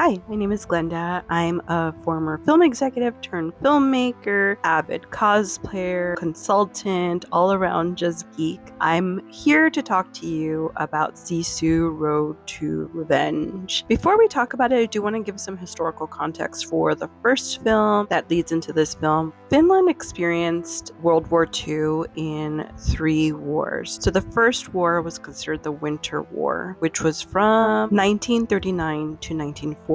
Hi, my name is Glenda. I'm a former film executive turned filmmaker, avid cosplayer, consultant, all around just geek. I'm here to talk to you about SISU Road to Revenge. Before we talk about it, I do want to give some historical context for the first film that leads into this film. Finland experienced World War II in 3 wars. So the first war was considered the Winter War, which was from 1939 to 1940.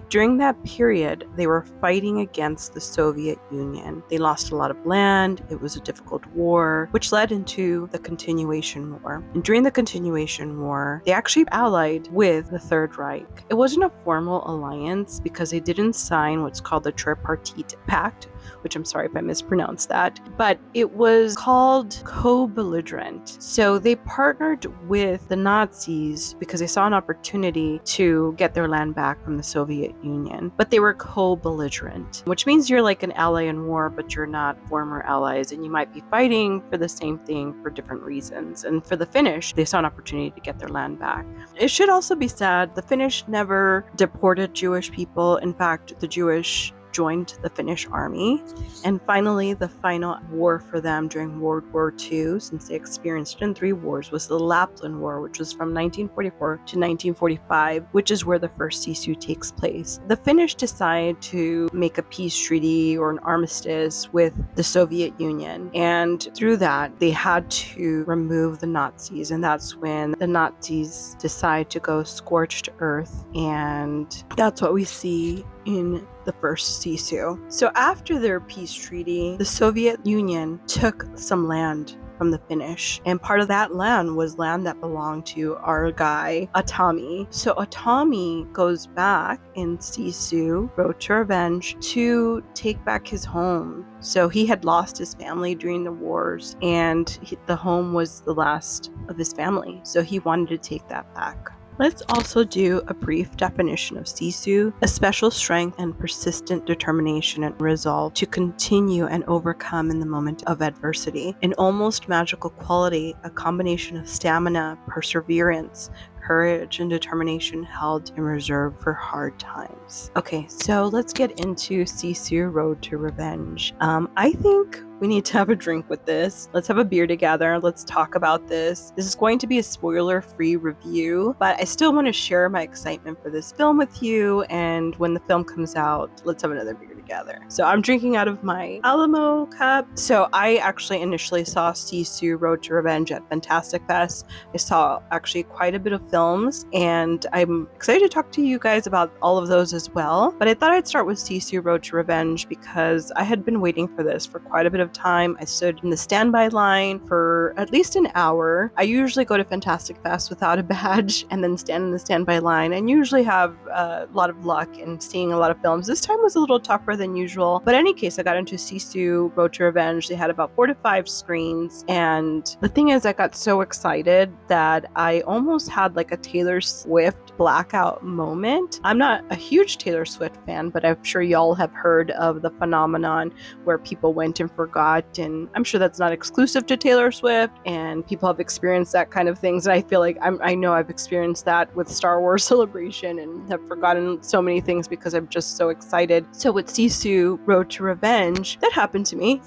During that period, they were fighting against the Soviet Union. They lost a lot of land. It was a difficult war, which led into the Continuation War. And during the Continuation War, they actually allied with the Third Reich. It wasn't a formal alliance because they didn't sign what's called the Tripartite Pact, which I'm sorry if I mispronounced that, but it was called co-belligerent. So they partnered with the Nazis because they saw an opportunity to get their land back from the Soviet Union, but they were co-belligerent, which means you're like an ally in war, but you're not former allies, and you might be fighting for the same thing for different reasons. And for the Finnish, they saw an opportunity to get their land back. It should also be said, the Finnish never deported Jewish people. In fact, the Jewish joined the Finnish army. And finally, the final war for them during World War II, since they experienced it in 3 wars, was the Lapland War, which was from 1944 to 1945, which is where the first SISU takes place. The Finnish decide to make a peace treaty or an armistice with the Soviet Union, and through that, they had to remove the Nazis, and that's when the Nazis decide to go scorched earth, and that's what we see in the first SISU. So after their peace treaty, the Soviet Union took some land from the Finnish, and part of that land was land that belonged to our guy Aatami. So Aatami goes back in SISU, Road to Revenge, to take back his home. So he had lost his family during the wars, and the home was the last of his family. So he wanted to take that back. Let's also do a brief definition of SISU: a special strength and persistent determination and resolve to continue and overcome in the moment of adversity. An almost magical quality, a combination of stamina, perseverance, courage, and determination held in reserve for hard times. Okay, so let's get into SISU Road to Revenge. I think we need to have a drink with this. Let's have a beer together. Let's talk about this. This is going to be a spoiler-free review, but I still want to share my excitement for this film with you. And when the film comes out, let's have another beer together. So I'm drinking out of my Alamo cup. So I actually initially saw SISU Road to Revenge at Fantastic Fest. I saw actually quite a bit of films, and I'm excited to talk to you guys about all of those as well. But I thought I'd start with SISU Road to Revenge because I had been waiting for this for quite a bit of time. I stood in the standby line for at least an hour. I usually go to Fantastic Fest without a badge and then stand in the standby line, and usually have a lot of luck in seeing a lot of films. This time was a little tougher than usual, but in any case, I got into SISU Road to Revenge. They had about 4 to 5 screens, and the thing is, I got so excited that I almost had like a Taylor Swift blackout moment. I'm not a huge Taylor Swift fan, but I'm sure y'all have heard of the phenomenon where people went and forgot, and I'm sure that's not exclusive to Taylor Swift, and people have experienced that kind of things. And I feel like I know I've experienced that with Star Wars Celebration and have forgotten so many things because I'm just so excited. So with SISU Road to Revenge, that happened to me.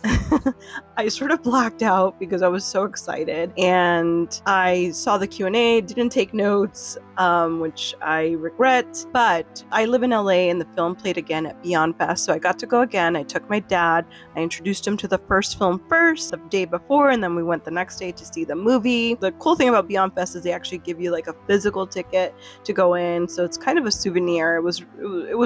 I sort of blacked out because I was so excited, and I saw the Q&A, didn't take notes, which I regret, but I live in LA and the film played again at Beyond Fest, so I got to go again. I took my dad, I introduced him to the first film first, the day before, and then we went the next day to see the movie. The cool thing about Beyond Fest is they actually give you like a physical ticket to go in, so it's kind of a souvenir. It was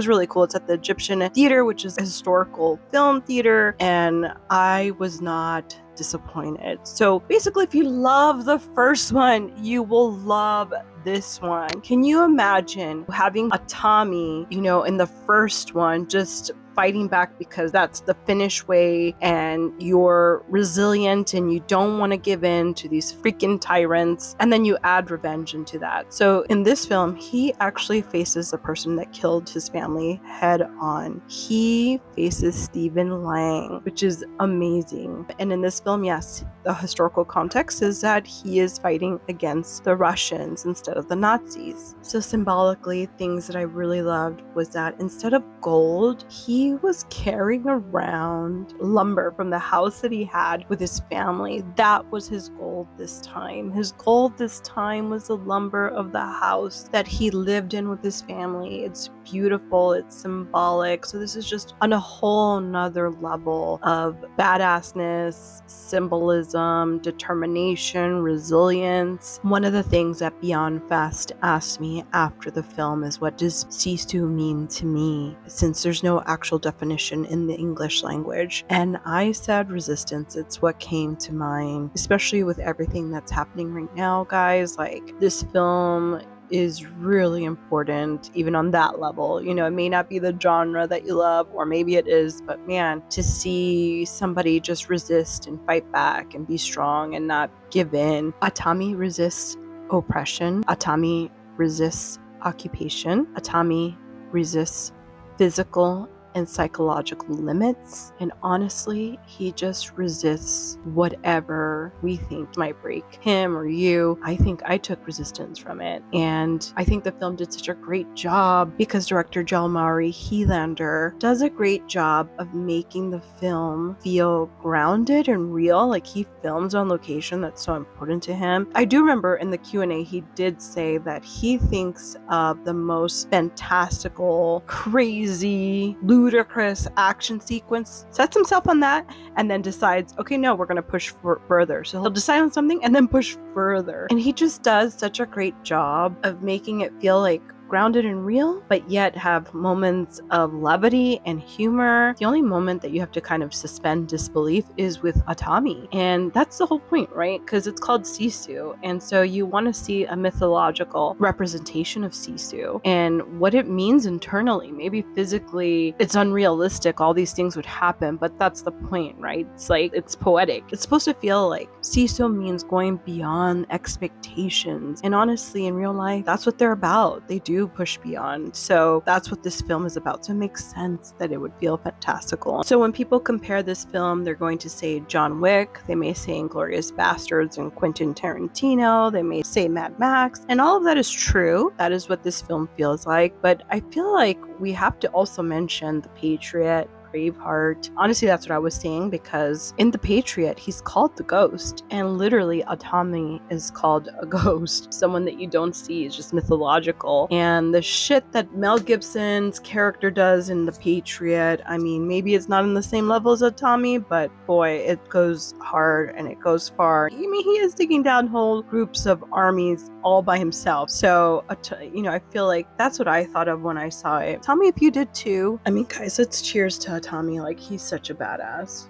really cool. It's at the Egyptian Theater, which is a historical film theater, and I was not disappointed. So basically, if you love the first one, you will love this one. Can you imagine having Aatami, in the first one, just fighting back because that's the Finnish way, and you're resilient and you don't want to give in to these freaking tyrants, and then you add revenge into that. So in this film, he actually faces the person that killed his family head on. He faces Stephen Lang, which is amazing. And in this film, yes, the historical context is that he is fighting against the Russians instead of the Nazis. So symbolically, things that I really loved was that instead of gold, he was carrying around lumber from the house that he had with his family. That was his gold this time. His gold this time was the lumber of the house that he lived in with his family. It's beautiful, it's symbolic. So this is just on a whole nother level of badassness, symbolism, determination, resilience. One of the things that Beyond Fest asked me after the film is, what does SISU mean to me? Since there's no actual definition in the English language. And I said resistance. It's what came to mind, especially with everything that's happening right now, guys. Like, this film is really important even on that level. You know, it may not be the genre that you love, or maybe it is, but man, to see somebody just resist and fight back and be strong and not give in. Aatami resists oppression. Aatami resists occupation. Aatami resists physical and psychological limits, and honestly, he just resists whatever we think might break him or you. I think I took resistance from it, and I think the film did such a great job because director Jalmari Helander does a great job of making the film feel grounded and real. Like, he films on location. That's so important to him. I do remember in the Q&A he did say that he thinks of the most fantastical, crazy, ludicrous action sequence, sets himself on that, and then decides, okay, no, we're going to push further. So he'll decide on something and then push further. And he just does such a great job of making it feel like grounded and real, but yet have moments of levity and humor. The only moment that you have to kind of suspend disbelief is with Aatami. And that's the whole point, right? Because it's called SISU. And so you want to see a mythological representation of SISU and what it means internally. Maybe physically it's unrealistic, all these things would happen, but that's the point, right? It's like, it's poetic. It's supposed to feel like SISU means going beyond expectations. And honestly, in real life, that's what they're about. They do push beyond. So that's what this film is about. So it makes sense that it would feel fantastical. So when people compare this film, they're going to say John Wick, they may say Inglourious Basterds and Quentin Tarantino, they may say Mad Max, and all of that is true. That is what this film feels like. But I feel like we have to also mention The Patriot, Braveheart. Honestly, that's what I was saying, because in The Patriot, he's called the Ghost, and literally Aatami is called a ghost. Someone that you don't see, is just mythological. And the shit that Mel Gibson's character does in The Patriot, I mean, maybe it's not in the same level as Aatami, but boy, it goes hard and it goes far. I mean, he is taking down whole groups of armies all by himself. So, I feel like that's what I thought of when I saw it. Tell me if you did too. I mean, guys, let's cheers to Aatami. Like, he's such a badass.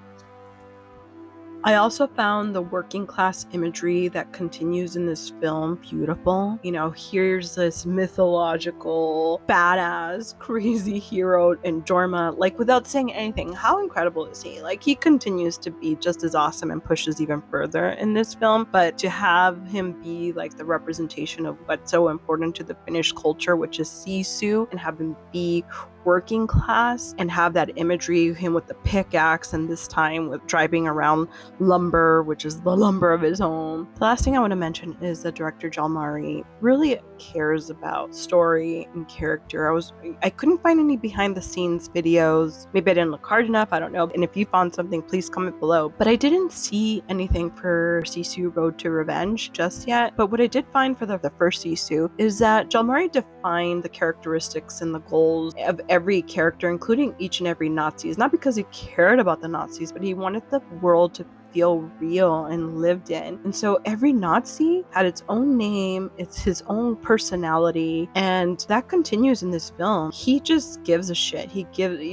I also found the working class imagery that continues in this film beautiful. You know, here's this mythological, badass, crazy hero in Jorma, like, without saying anything. How incredible is he? Like, he continues to be just as awesome and pushes even further in this film. But to have him be like the representation of what's so important to the Finnish culture, which is Sisu, and have him be working class and have that imagery, him with the pickaxe, and this time with driving around lumber, which is the lumber of his home. The last thing I want to mention is that director Jalmari really cares about story and character. I couldn't find any behind the scenes videos. Maybe I didn't look hard enough, I don't know. And if you found something, please comment below. But I didn't see anything for Sisu Road to Revenge just yet. But what I did find for the first Sisu is that Jalmari defined the characteristics and the goals of every character, including each and every Nazi. It's not because he cared about the Nazis, but he wanted the world to feel real and lived in. And so every Nazi had its own name, it's his own personality, and that continues in this film. He just gives a shit. He gives,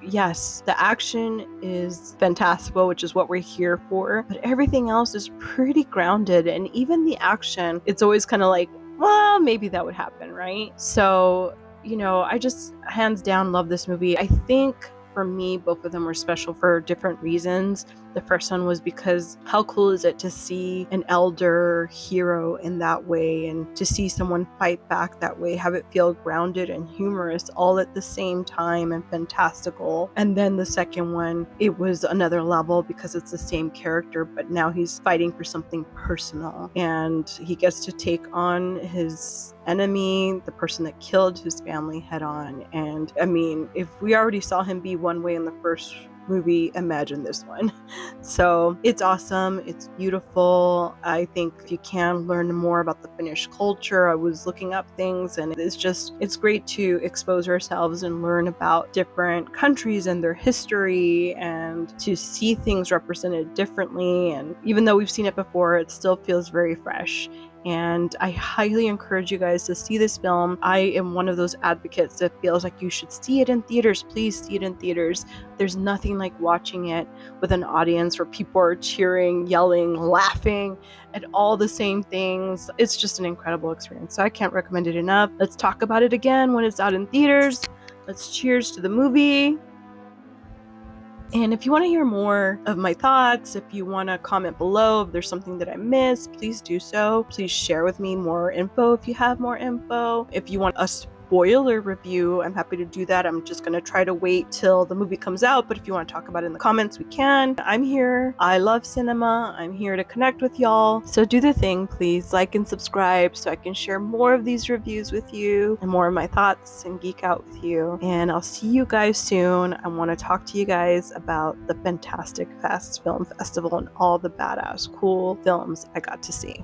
yes, the action is fantastical, which is what we're here for, but everything else is pretty grounded. And even the action, it's always kind of like, well, maybe that would happen, right? So, I just hands down love this movie. I think for me, both of them were special for different reasons. The first one was because how cool is it to see an elder hero in that way, and to see someone fight back that way, have it feel grounded and humorous all at the same time and fantastical. And then the second one, it was another level because it's the same character, but now he's fighting for something personal, and he gets to take on his enemy, the person that killed his family, head on. And I mean, if we already saw him be one way in the first movie, imagine this one. So it's awesome, it's beautiful. I think if you can learn more about the Finnish culture, I was looking up things, and it's great to expose ourselves and learn about different countries and their history, and to see things represented differently. And even though we've seen it before, it still feels very fresh. And I highly encourage you guys to see this film. I am one of those advocates that feels like you should see it in theaters. Please see it in theaters. There's nothing like watching it with an audience where people are cheering, yelling, laughing at all the same things. It's just an incredible experience. So I can't recommend it enough. Let's talk about it again when it's out in theaters. Let's cheers to the movie. And if you want to hear more of my thoughts, if you want to comment below, if there's something that I missed, please do so. Please share with me more info if you have more info. If you want a spoiler review, I'm happy to do that. I'm just going to try to wait till the movie comes out, but if you want to talk about it in the comments, we can. I'm here. I love cinema. I'm here to connect with y'all. So do the thing, please. Like and subscribe so I can share more of these reviews with you and more of my thoughts and geek out with you. And I'll see you guys soon. I want to talk to you guys about the Fantastic Fest Film Festival and all the badass cool films I got to see.